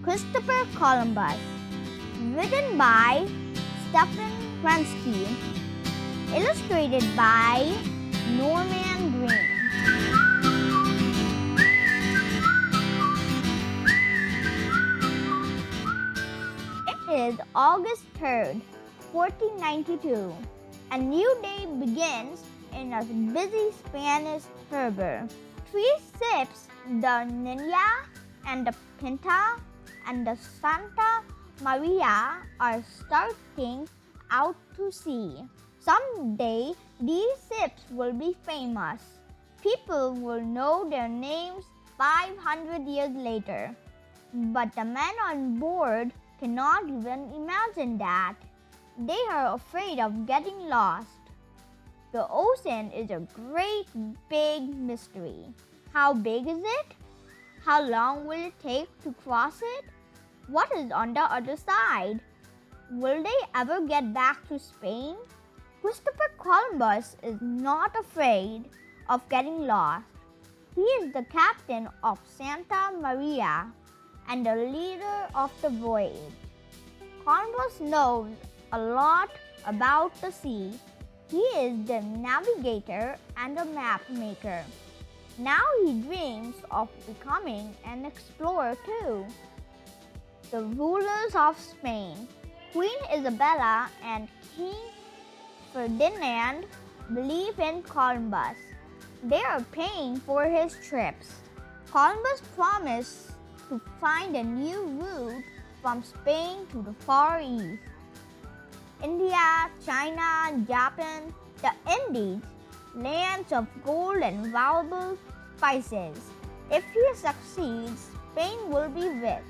Christopher Columbus. Written by Stephen Krensky. Illustrated by Norman Green. It is August 3rd, 1492. A new day begins in a busy Spanish harbor. Three ships, the Niña and the Pinta and the Santa Maria, are starting out to sea. Someday, these ships will be famous. People will know their names 500 years later. But the men on board cannot even imagine that. They are afraid of getting lost. The ocean is a great big mystery. How big is it? How long will it take to cross it? What is on the other side? Will they ever get back to Spain? Christopher Columbus is not afraid of getting lost. He is the captain of Santa Maria and the leader of the voyage. Columbus knows a lot about the sea. He is the navigator and the map maker. Now he dreams of becoming an explorer too. The rulers of Spain, Queen Isabella and King Ferdinand, believe in Columbus. They are paying for his trips. Columbus promised to find a new route from Spain to the Far East. India, China, Japan, the Indies, lands of gold and valuable spices. If he succeeds, Spain will be rich.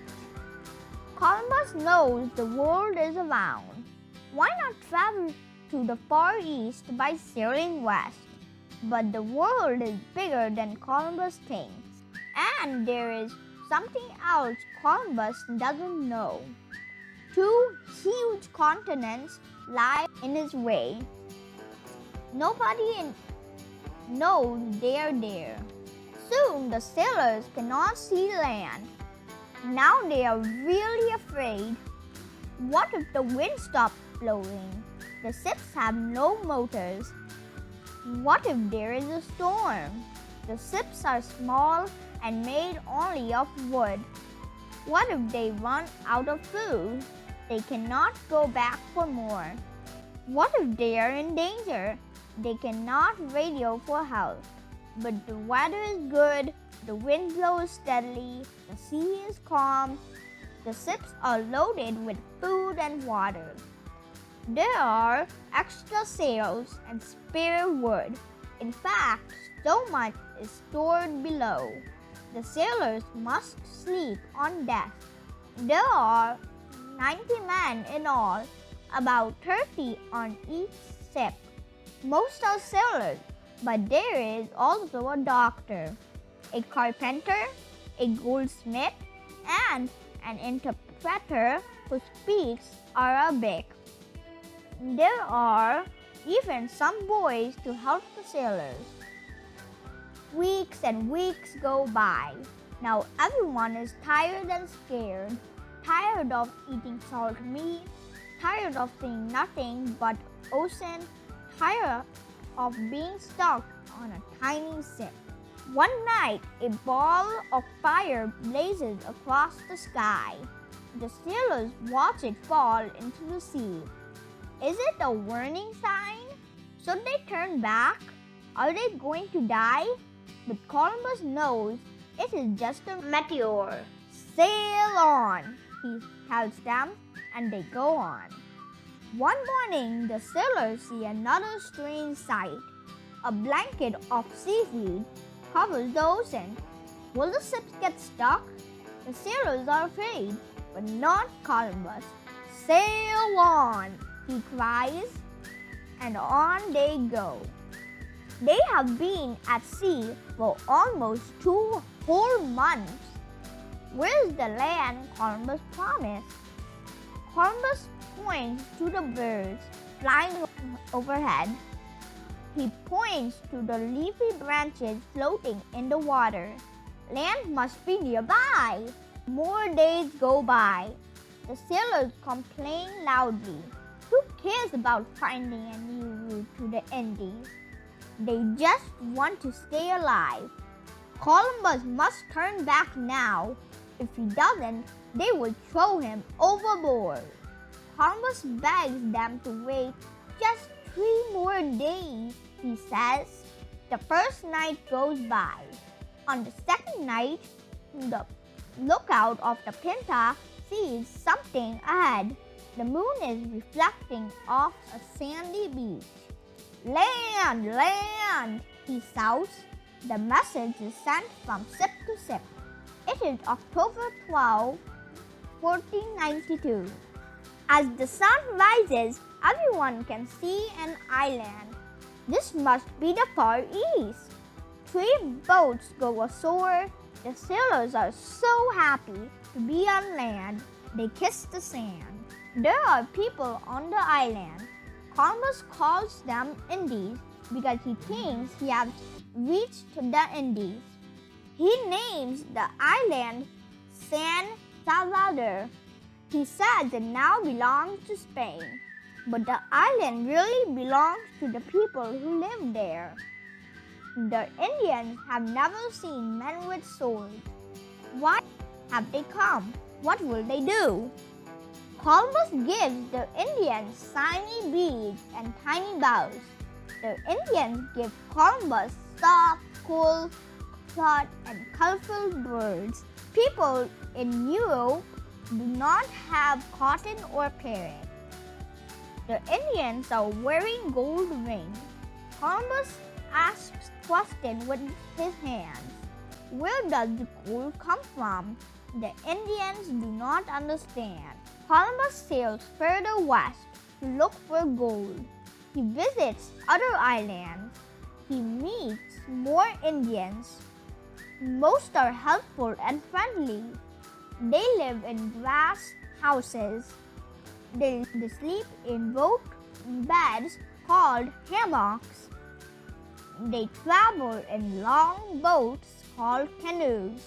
Columbus knows the world is around. Why not travel to the Far East by sailing west? But the world is bigger than Columbus thinks. And there is something else Columbus doesn't know. Two huge continents lie in his way. Nobody knows they are there. Soon the sailors cannot see land. Now they are really afraid. What if the wind stops blowing? The ships have no motors. What if there is a storm? The ships are small and made only of wood. What if they run out of food? They cannot go back for more. What if they are in danger? They cannot radio for help. But the weather is good, the wind blows steadily, the sea is calm, the ships are loaded with food and water. There are extra sails and spare wood. In fact, so much is stored below. The sailors must sleep on deck. There are 90 men in all, about 30 on each ship. Most are sailors, but there is also a doctor, a carpenter, a goldsmith, and an interpreter who speaks Arabic. There are even some boys to help the sailors. Weeks and weeks go by. Now everyone is tired and scared, tired of eating salt meat, tired of seeing nothing but ocean, tired of being stuck on a tiny ship. One night, a ball of fire blazes across the sky. The sailors watch it fall into the sea. Is it a warning sign? Should they turn back? Are they going to die? But Columbus knows it is just a meteor. Sail on, he tells them, and they go on. One morning, the sailors see another strange sight. A blanket of seaweed covers the ocean. Will the ships get stuck? The sailors are afraid, but not Columbus. Sail on, he cries, and on they go. They have been at sea for almost 2 whole months. Where is the land Columbus promised? Columbus points to the birds flying overhead. He points to the leafy branches floating in the water. Land must be nearby. More days go by. The sailors complain loudly. Who cares about finding a new route to the Indies? They just want to stay alive. Columbus must turn back now. If he doesn't, they will throw him overboard. Columbus begs them to wait just 3 more days, he says. The first night goes by. On the second night, the lookout of the Pinta sees something ahead. The moon is reflecting off a sandy beach. Land! Land! He shouts. The message is sent from ship to ship. It is October 12, 1492. As the sun rises, everyone can see an island. This must be the Far East. 3 boats go ashore. The sailors are so happy to be on land, they kiss the sand. There are people on the island. Columbus calls them Indies because he thinks he has reached the Indies. He names the island San Salvador. He says it now belongs to Spain, but the island really belongs to the people who live there. The Indians have never seen men with swords. Why have they come? What will they do? Columbus gives the Indians shiny beads and tiny bows. The Indians give Columbus soft, cool cloth and colorful birds. People in Europe do not have cotton or parrot. The Indians are wearing gold rings. Columbus asks questions with his hands. Where does the gold come from? The Indians do not understand. Columbus sails further west to look for gold. He visits other islands. He meets more Indians. Most are helpful and friendly. They live in grass houses. They sleep in boat beds called hammocks. They travel in long boats called canoes.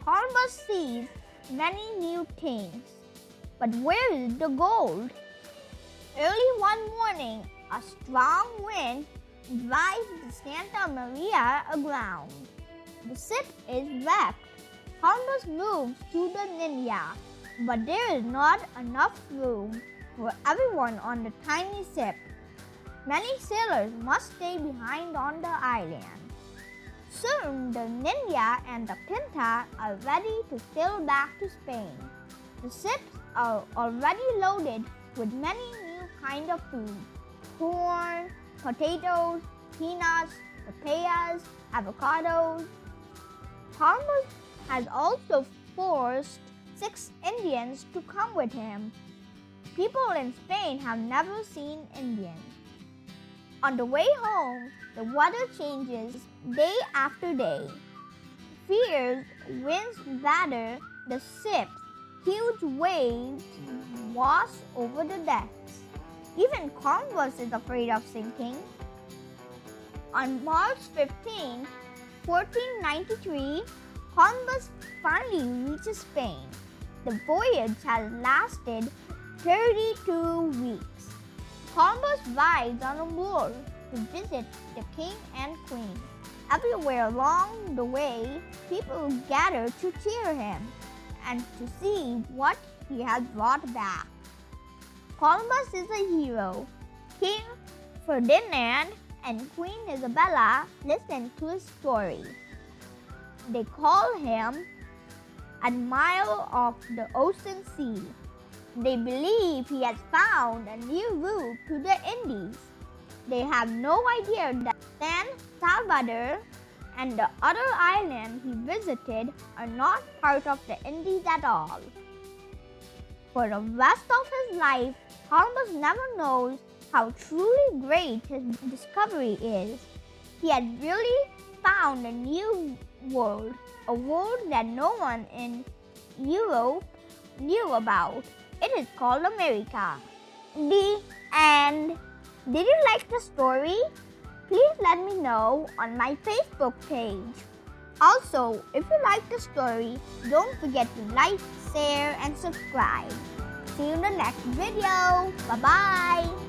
Columbus sees many new things. But where is the gold? Early one morning, a strong wind drives the Santa Maria aground. The ship is wrecked. Columbus moves to the Ninja, but there is not enough room for everyone on the tiny ship. Many sailors must stay behind on the island. Soon, the Ninja and the Pinta are ready to sail back to Spain. The ships are already loaded with many new kinds of food: corn, potatoes, peanuts, papayas, avocados. Columbus has also forced 6 Indians to come with him. People in Spain have never seen Indians. On the way home, the weather changes day after day. Fierce winds batter the ships. Huge waves wash over the decks. Even Columbus is afraid of sinking. On March 15, 1493, Columbus finally reaches Spain. The voyage has lasted 32 weeks. Columbus rides on a mule to visit the king and queen. Everywhere along the way, people gather to cheer him and to see what he has brought back. Columbus is a hero. King Ferdinand and Queen Isabella listen to his story. They call him Admiral of the Ocean Sea. They believe he has found a new route to the Indies. They have no idea that San Salvador and the other islands he visited are not part of the Indies at all. For the rest of his life, Columbus never knows how truly great his discovery is. He had really found a new world, a world that no one in Europe knew about. It is called America. The end. Did you like the story? Please let me know on my Facebook page. Also, if you like the story, don't forget to like, share, and subscribe. See you in the next video. Bye-bye.